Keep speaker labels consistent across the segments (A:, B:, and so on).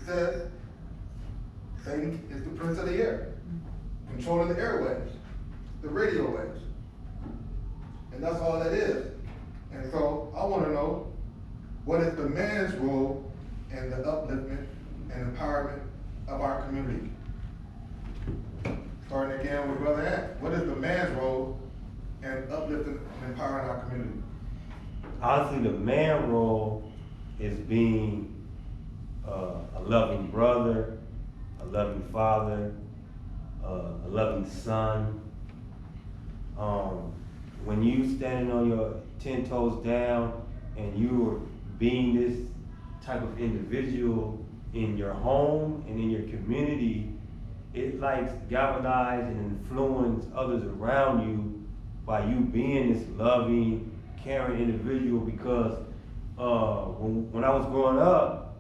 A: says Satan is the prince of the air, controlling the airwaves, the radio waves. And that's all that is. And so I want to know, what is the man's role in the upliftment and empowerment of our community? Starting again with Brother Ant. What is the man's role in uplifting and empowering our community?
B: Honestly, the man role is being a loving brother, a loving father, a loving son. When you standing on your 10 toes down and you're being this type of individual in your home and in your community, it like galvanize and influence others around you by you being this loving, caring individual. Because when I was growing up,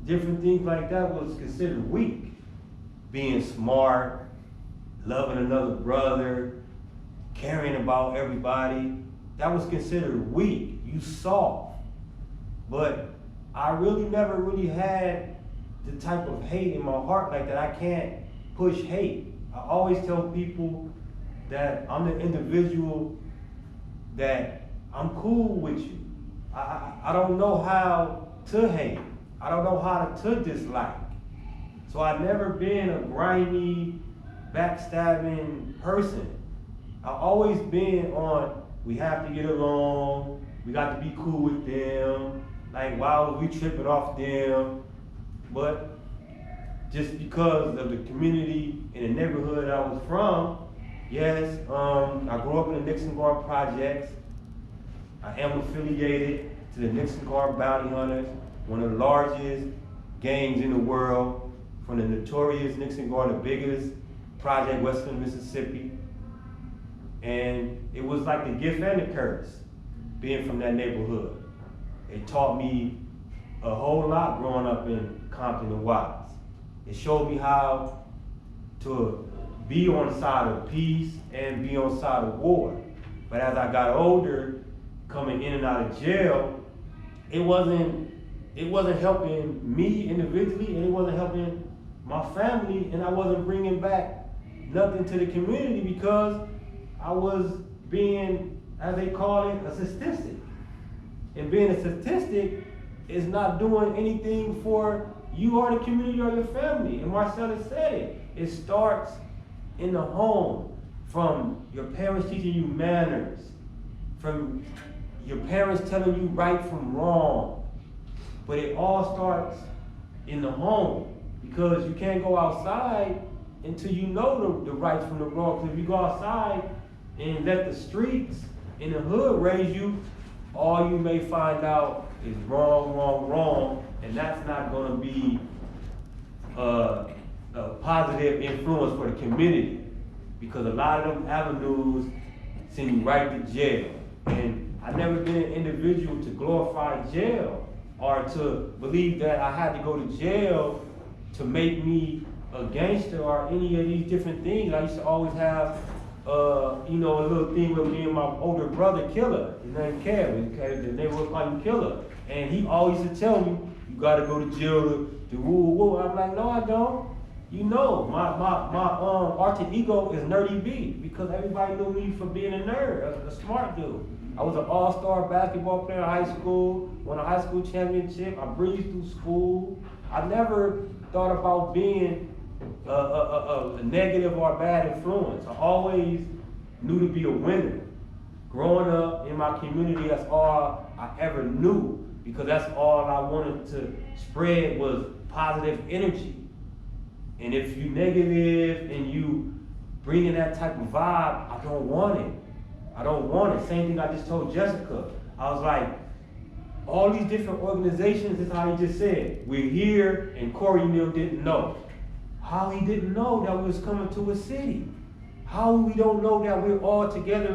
B: different things like that was considered weak. Being smart, loving another brother, caring about everybody, that was considered weak. You soft. But I really never really had the type of hate in my heart like that. I can't push hate. I always tell people that I'm the individual that I'm cool with you. I don't know how to hate. I don't know how to dislike. So I've never been a grimy, backstabbing person. I've always been on, we have to get along, we got to be cool with them, like why would we tripping off them? But just because of the community and the neighborhood I was from, yes, I grew up in the Nixon Guard projects. I am affiliated to the Nixon Guard Bounty Hunters, one of the largest gangs in the world, from the notorious Nixon Guard, the biggest project western Mississippi. And it was like the gift and the curse, being from that neighborhood. It taught me a whole lot growing up in Compton and Watts. It showed me how to be on the side of peace and be on the side of war. But as I got older, coming in and out of jail, it wasn't helping me individually, and it wasn't helping my family, and I wasn't bringing back nothing to the community because I was being, as they call it, a statistic. And being a statistic is not doing anything for you or the community or your family. And Marcella said it. It starts in the home, from your parents teaching you manners, from your parents telling you right from wrong. But it all starts in the home, because you can't go outside until you know the right from the wrong. Because if you go outside and let the streets in the hood raise you, all you may find out is wrong, wrong, wrong, and that's not going to be a positive influence for the community, because a lot of them avenues send you right to jail. And I've never been an individual to glorify jail or to believe that I had to go to jail to make me a gangster or any of these different things. I used to always have a little thing with me and my older brother, Killer. His name Kev. The neighborhood called him Killer. And he always used to tell me, you gotta go to jail to woo woo. I'm like, no, I don't. You know, my alter ego is Nerdy B, because everybody knew me for being a nerd, a smart dude. I was an all-star basketball player in high school, won a high school championship. I breezed through school. I never thought about being a negative or a bad influence. I always knew to be a winner. Growing up in my community, that's all I ever knew, because that's all I wanted to spread was positive energy. And if you negative and you bringing that type of vibe, I don't want it. I don't want it. Same thing I just told Jessica. I was like, all these different organizations, this is how he just said, we're here, and Corey and them didn't know. How he didn't know that we was coming to a city? How we don't know that we're all together